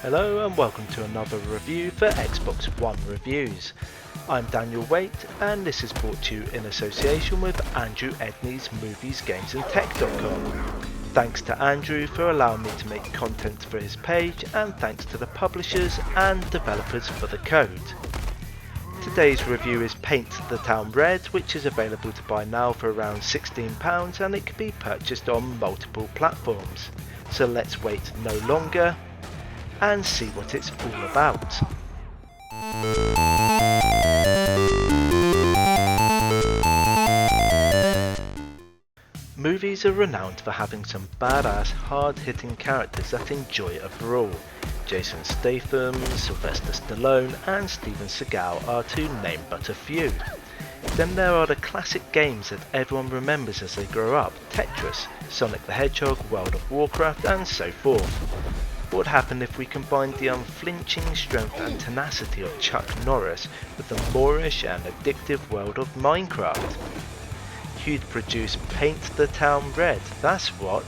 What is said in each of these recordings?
Hello and welcome to another review for Xbox One Reviews. I'm Daniel Waite and this is brought to you in association with Andrew Edney's moviesgamesandtech.com. Thanks to Andrew for allowing me to make content for his page, and thanks to the publishers and developers for the code. Today's review is Paint the Town Red, which is available to buy now for around £16 and it can be purchased on multiple platforms. So let's wait no longer and see what it's all about. Movies are renowned for having some badass, hard-hitting characters that enjoy a brawl. Jason Statham, Sylvester Stallone and Steven Seagal are to name but a few. Then there are the classic games that everyone remembers as they grow up: Tetris, Sonic the Hedgehog, World of Warcraft and so forth. What would happen if we combined the unflinching strength and tenacity of Chuck Norris with the moorish and addictive world of Minecraft? You'd produce Paint the Town Red, that's what.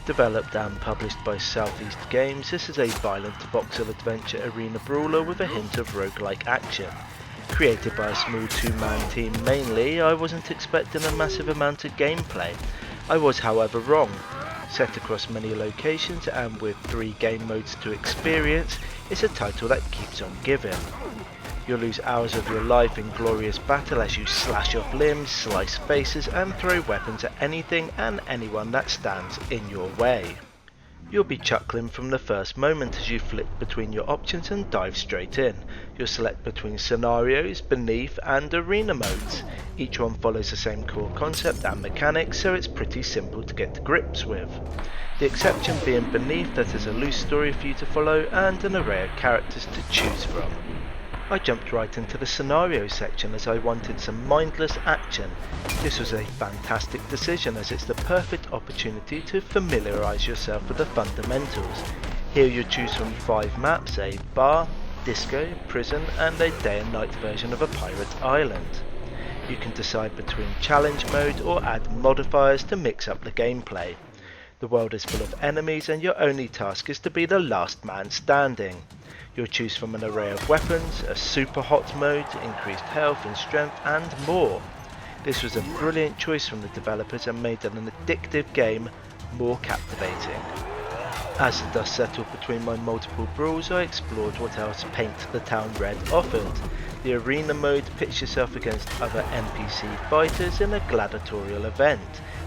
Developed and published by Southeast Games, this is a violent Voxel adventure arena brawler with a hint of roguelike action. Created by a small two-man team mainly, I wasn't expecting a massive amount of gameplay. I was however wrong. Set across many locations and with 3 game modes to experience, it's a title that keeps on giving. You'll lose hours of your life in glorious battle as you slash off limbs, slice faces and throw weapons at anything and anyone that stands in your way. You'll be chuckling from the first moment as you flip between your options and dive straight in. You'll select between scenarios, beneath and arena modes. Each one follows the same core concept and mechanics, so it's pretty simple to get to grips with. The exception being beneath, that is a loose story for you to follow and an array of characters to choose from. I jumped right into the scenario section as I wanted some mindless action. This was a fantastic decision as it's the perfect opportunity to familiarise yourself with the fundamentals. Here you choose from 5 maps: a bar, disco, prison and a day and night version of a pirate island. You can decide between challenge mode or add modifiers to mix up the gameplay. The world is full of enemies and your only task is to be the last man standing. You'll choose from an array of weapons, a super hot mode, increased health and strength and more. This was a brilliant choice from the developers and made an addictive game more captivating. As the dust settled between my multiple brawls, I explored what else Paint the Town Red offered. The arena mode pits yourself against other NPC fighters in a gladiatorial event.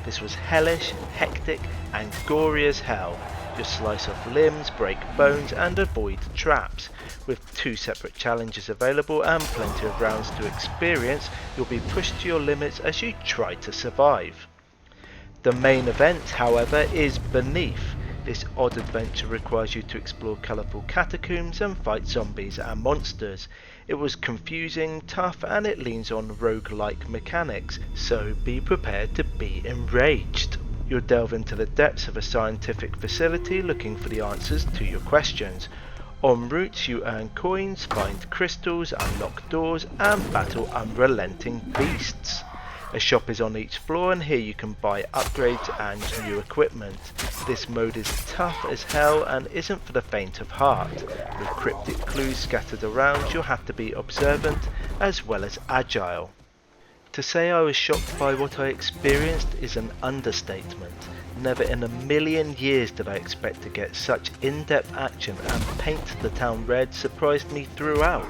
This was hellish, hectic and gory as hell. You'll slice off limbs, break bones and avoid traps. With 2 separate challenges available and plenty of rounds to experience, you'll be pushed to your limits as you try to survive. The main event, however, is Beneath. This odd adventure requires you to explore colourful catacombs and fight zombies and monsters. It was confusing, tough and it leans on roguelike mechanics, so be prepared to be enraged. You'll delve into the depths of a scientific facility looking for the answers to your questions. En route you earn coins, find crystals, unlock doors and battle unrelenting beasts. A shop is on each floor and here you can buy upgrades and new equipment. This mode is tough as hell and isn't for the faint of heart. With cryptic clues scattered around, you'll have to be observant as well as agile. To say I was shocked by what I experienced is an understatement. Never in a million years did I expect to get such in-depth action, and Paint the Town Red surprised me throughout.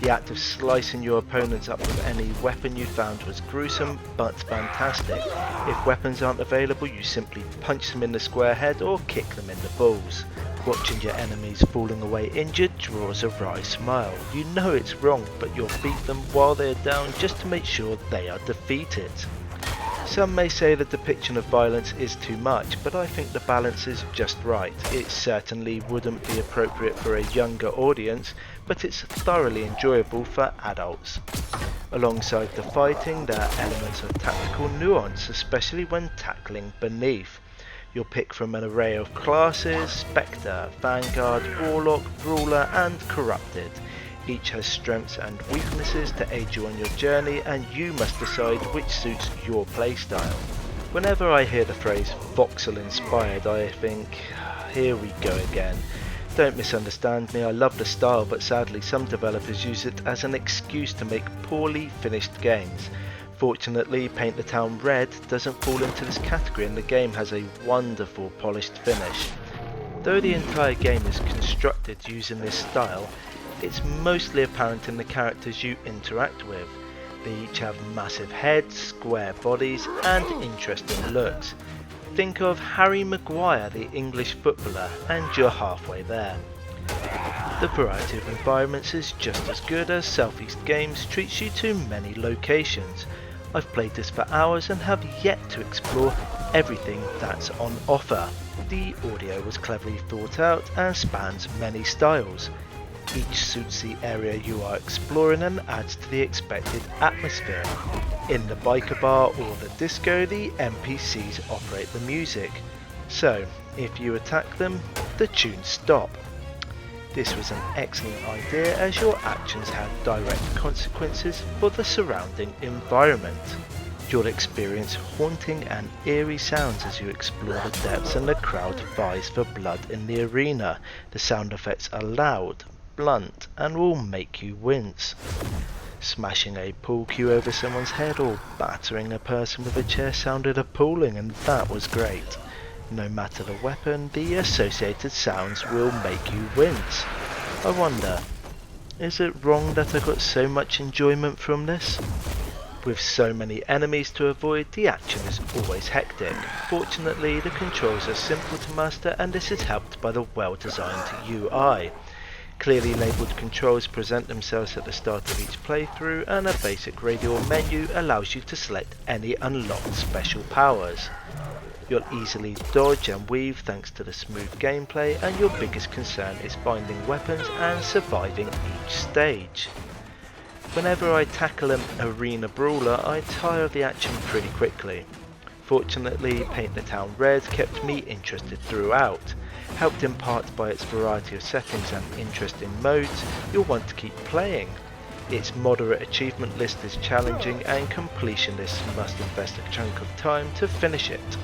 The act of slicing your opponents up with any weapon you found was gruesome but fantastic. If weapons aren't available, you simply punch them in the square head or kick them in the balls. Watching your enemies falling away injured draws a wry smile. You know it's wrong, but you'll beat them while they're down just to make sure they are defeated. Some may say the depiction of violence is too much, but I think the balance is just right. It certainly wouldn't be appropriate for a younger audience, but it's thoroughly enjoyable for adults. Alongside the fighting, there are elements of tactical nuance, especially when tackling Beneath. You'll pick from an array of classes: Spectre, Vanguard, Warlock, Brawler and Corrupted. Each has strengths and weaknesses to aid you on your journey and you must decide which suits your playstyle. Whenever I hear the phrase Voxel inspired, I think, here we go again. Don't misunderstand me, I love the style, but sadly some developers use it as an excuse to make poorly finished games. Fortunately, Paint the Town Red doesn't fall into this category and the game has a wonderful polished finish. Though the entire game is constructed using this style, it's mostly apparent in the characters you interact with. They each have massive heads, square bodies and interesting looks. Think of Harry Maguire, the English footballer, and you're halfway there. The variety of environments is just as good as Southeast Games treats you to many locations. I've played this for hours and have yet to explore everything that's on offer. The audio was cleverly thought out and spans many styles. Each suits the area you are exploring and adds to the expected atmosphere. In the biker bar or the disco, the NPCs operate the music, so if you attack them, the tunes stop. This was an excellent idea as your actions had direct consequences for the surrounding environment. You'll experience haunting and eerie sounds as you explore the depths and the crowd vies for blood in the arena. The sound effects are loud, blunt and will make you wince. Smashing a pool cue over someone's head or battering a person with a chair sounded appalling, and that was great. No matter the weapon, the associated sounds will make you wince. I wonder, is it wrong that I got so much enjoyment from this? With so many enemies to avoid, the action is always hectic. Fortunately, the controls are simple to master and this is helped by the well-designed UI. Clearly labelled controls present themselves at the start of each playthrough, and a basic radial menu allows you to select any unlocked special powers. You'll easily dodge and weave thanks to the smooth gameplay, and your biggest concern is finding weapons and surviving each stage. Whenever I tackle an arena brawler, I tire of the action pretty quickly. Fortunately, Paint the Town Red kept me interested throughout. Helped in part by its variety of settings and interesting modes, you'll want to keep playing. Its moderate achievement list is challenging and completionists must invest a chunk of time to finish it.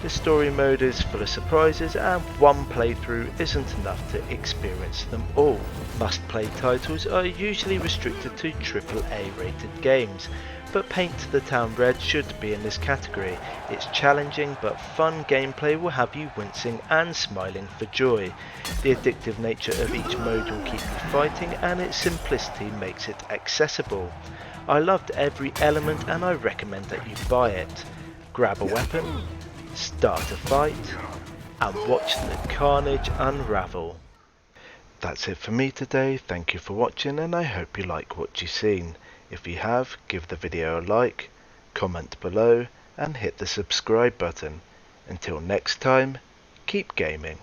The story mode is full of surprises and one playthrough isn't enough to experience them all. Must-play titles are usually restricted to AAA rated games, but Paint the Town Red should be in this category. Its challenging but fun gameplay will have you wincing and smiling for joy. The addictive nature of each mode will keep you fighting and its simplicity makes it accessible. I loved every element and I recommend that you buy it. Grab a weapon, start a fight, and watch the carnage unravel. That's it for me today. Thank you for watching and I hope you like what you've seen. If you have, give the video a like, comment below and hit the subscribe button. Until next time, keep gaming.